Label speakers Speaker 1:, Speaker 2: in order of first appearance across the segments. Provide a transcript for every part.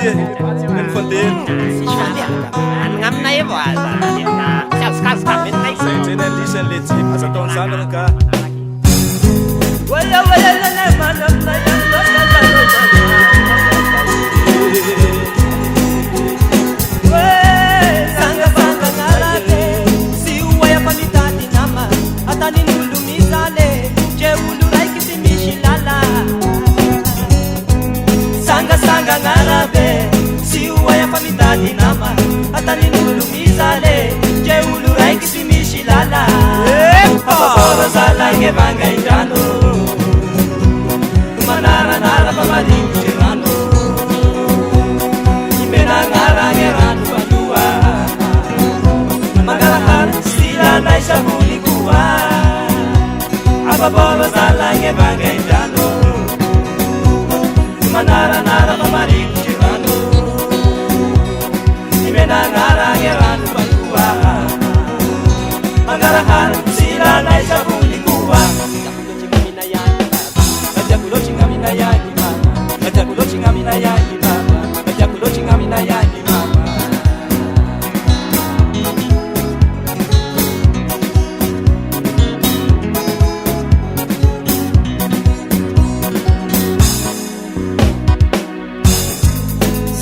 Speaker 1: Asia nang fontaine
Speaker 2: ngamnay voaza kaskazka menay
Speaker 1: c'est une listen leti asa ton sangana ka
Speaker 2: wala la manam na yan sanga sanga ngalate si uwaya pamitati nama atani nulumizale je ulurai kitimishilala sanga sanga ngarabe si uwaya pamitati nama atani nulumizale je ulurai kitimishilala apapora zala ngebanga injano manara nara pamadi tirano imena ngara ngerano badua magarahan sila na isabuni kuwa apapora zala ngebanga injano manara nara pamadi tirano imena ngara ngerano badua magarahan sila na isabuni kuwa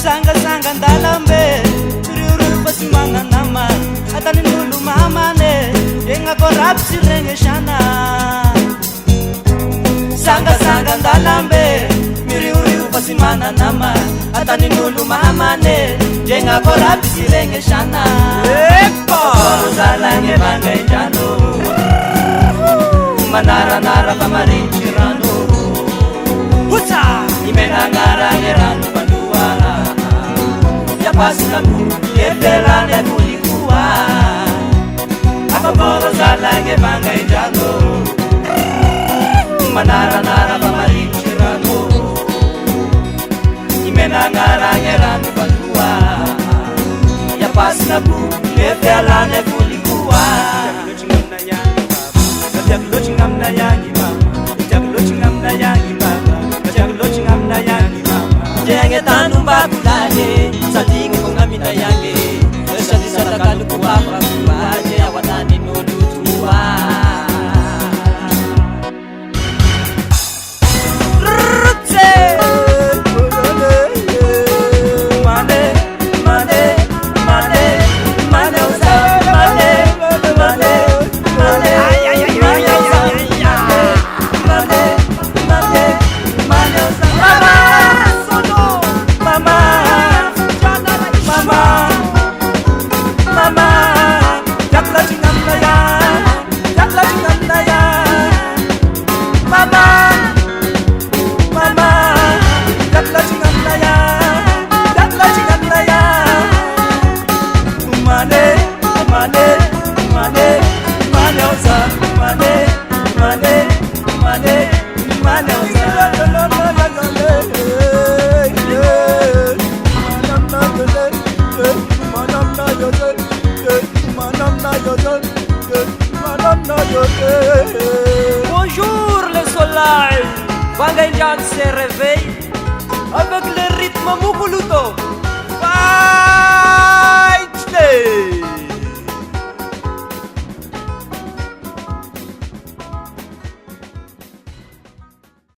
Speaker 2: sanga ndalambe turiuru pasimanga nama atani nulu mamane enga korapsi rengeshana sanga ndalambe miriuriu pasimana nama atani nulu mamane enga korapsi rengeshana zalange banga injano manara nara pamarinchirano huta imena ngara ngerano bandua ya pasinamu yetelane kulikuwa apapora zalange banga injano manara nara pamarinchirano imena ngara ngerano bandua ya pasinamu yetelane kulikuwa ngamna yangi mama jenge tanu mbabulale sadinge kongamina yange sadi sadakalu kuwapa kuwaje awatani nulutua Bonjour le soleil, Vangaïlian se réveille avec le rythme Mukuluto. Fight Day.